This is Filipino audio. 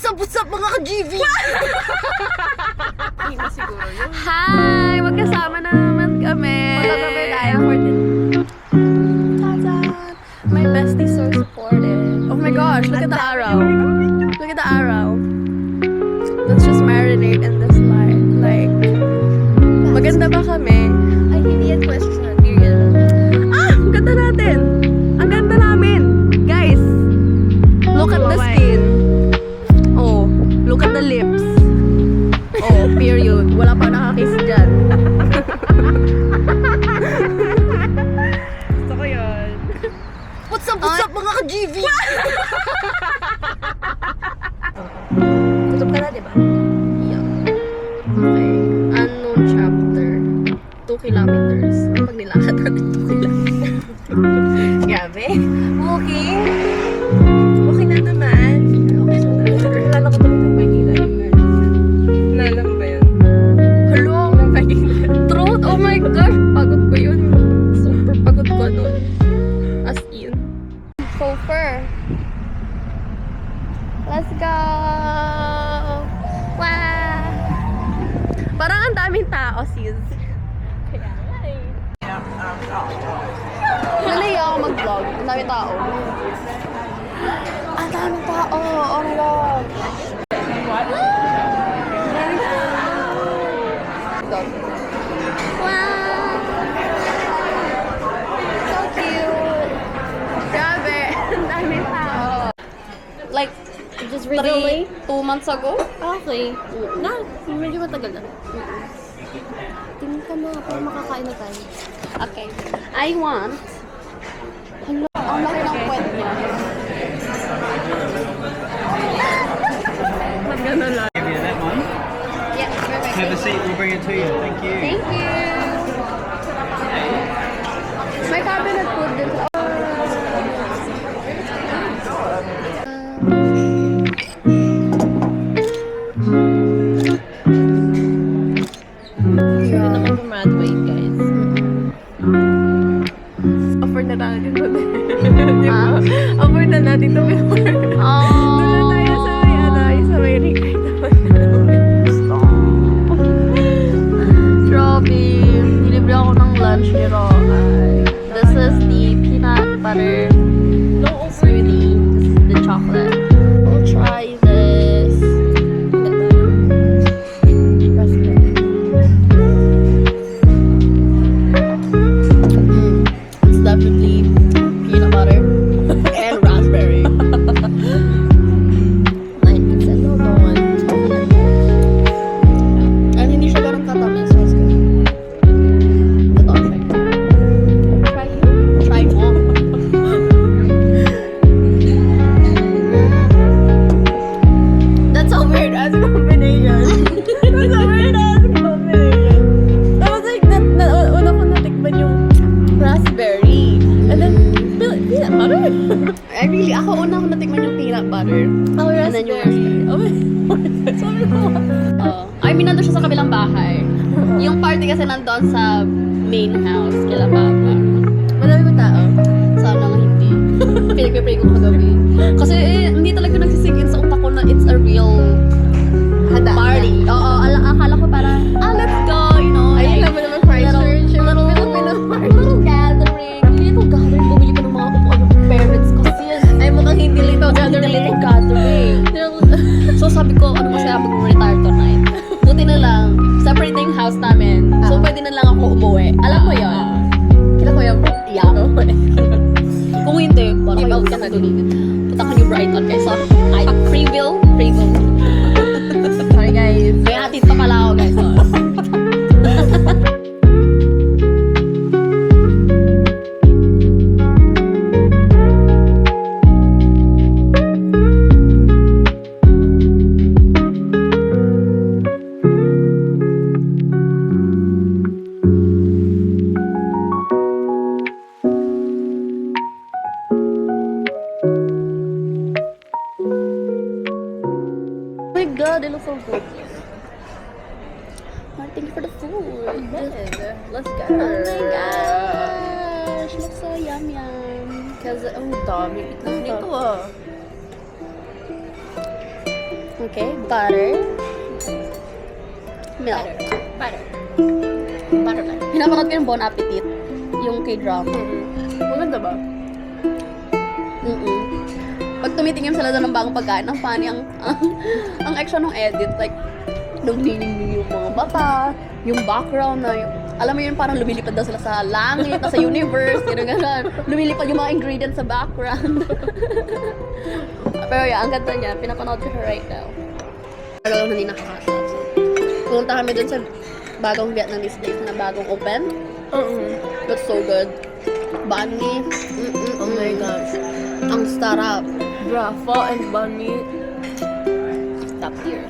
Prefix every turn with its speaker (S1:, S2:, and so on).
S1: What's up mga ka-GV?
S2: Hindi siguro yun.
S3: Hi! Magkasama na naman kami.
S2: Magkasama tayo for
S3: My bestie's so supportive. Oh my gosh, look at the arrow. Look at the arrow. Let's just marinate in this light. Like, maganda ba kami?
S2: Ay, hindi yan question. Period.
S3: Ah! Ang ganda natin! Ang ganda namin! Guys! Look at the skin. Oh, look at the lips. Oh, period. Wala pa nakakiss dyan.
S2: Gusto ko yun.
S1: What's up mga ka-GV?
S2: Gutom ka na, di ba?
S3: Yeah. Okay. Unknown chapter. 2 kilometers. Pag nilakad natin 2 kilometers.
S2: Grabe. Okay. Okay na naman. Okay na naman. Lala ko talaga ng Maynila. Lala mo ba yun?
S3: Hello?
S2: Ng Maynila.
S3: Truth? Oh my gosh! Pagod ko yun. Super pagod ko nun. As in. Chauffeur. Let's go! Wow! Parang ang daming tao, sis.
S2: Kaya nga eh.
S3: Nalaya ako mag-vlog. Ang daming tao. Ang daming tao! Oh my God! Wow! So cute! Grabe! Ang daming tao. Like,
S2: Just
S3: 2 months ago?
S2: Okay. Na, medyo matagal na.
S3: Tingin ka na, para makakain na tayo. Okay. I want... Hala, ang laki ng kwet niya.
S2: Ba't gano'n lang?
S4: Give you that one.
S3: Yeah, perfect.
S4: Have a seat, we'll bring it to you. Thank you.
S3: Thank you! May cabinet food din.
S2: Hindi naman graduate, guys. Offer na tayo dito.
S3: Ha?
S2: Offer na natin ito before.
S3: Oh!
S2: Doon na tayo sa may sa may recruit naman.
S3: Grabe. Nilibre ako ng lunch ni Rohay. This is the peanut butter smoothie. This is the chocolate. We'll try this. It's definitely peanut butter and raspberry. 9% alcohol. And hindi siya ganun katamis. Mas good. Ito, try. Try mo. That's so weird as a combination.
S2: That's a weird ass combination. Tapos like, una ko natikman yung raspberry. And then, peanut butter?
S3: Ako una ko natikman yung peanut butter.
S2: Oh,
S3: And then yung
S2: raspberry. Oh my God. Sabi ko.
S3: I mean, nandun siya sa kabilang bahay. Yung party kasi nandun sa main house, kila Papa.
S2: Marami ba tao?
S3: Sana nga hindi. Pinag-pray ko kagabi. Kasi hindi talaga nagsisig in sa utak ko na it's a real party. Oo, akala ko parang, let's go, you know.
S2: Ay,
S3: like,
S2: alam mo naman, Christchurch. Yung Filipino party.
S3: little gathering. Little gathering. Bumili ko ng mga upuan ng parents ko. Sis.
S2: Ay, mukhang hindi little
S3: Gathering.
S2: gathering.
S3: Little gathering. So sabi ko, ano masaya mag-retire tonight? Buti na lang, separate na yung house namin. So pwede na lang ako umuwi. Alam mo yon?
S2: Kila kuya mo?
S3: Yeah. Kung hindi, parang out ka na dun. Punta ka New Brighton guys. So, ay, free will.
S2: Sorry guys.
S3: May hatid pa pala ako guys. So. Oh my god, it looks so good. Thank you for the food.
S2: Let's go.
S3: Oh my gosh, looks so yum yum.
S2: Kasi ang dami itlog nito ah.
S3: Okay, butter. Milk.
S2: Butter.
S3: Pinapanood ko yung Bon Appetit. Yung K-drama.
S2: Maganda ba?
S3: Pag tumitingin sila doon ng bagong pagkain, ang funny, ang extra ng edit, like, nung liling yung mga bata, yung background na yung, alam mo yun, parang lumilipad daw sila sa langit, sa universe, gano'n. Lumilipad yung mga ingredients sa background. Pero yeah, ang ganda niya, pinapanood ko siya right now. Pero hindi nakakasa. So, pumunta kami dun sa bagong Vietnamese place na bagong open. Looks so good. Banh mi.
S2: Oh my gosh.
S3: Ang sarap.
S2: Bruh, pho and banh mi. Top tier.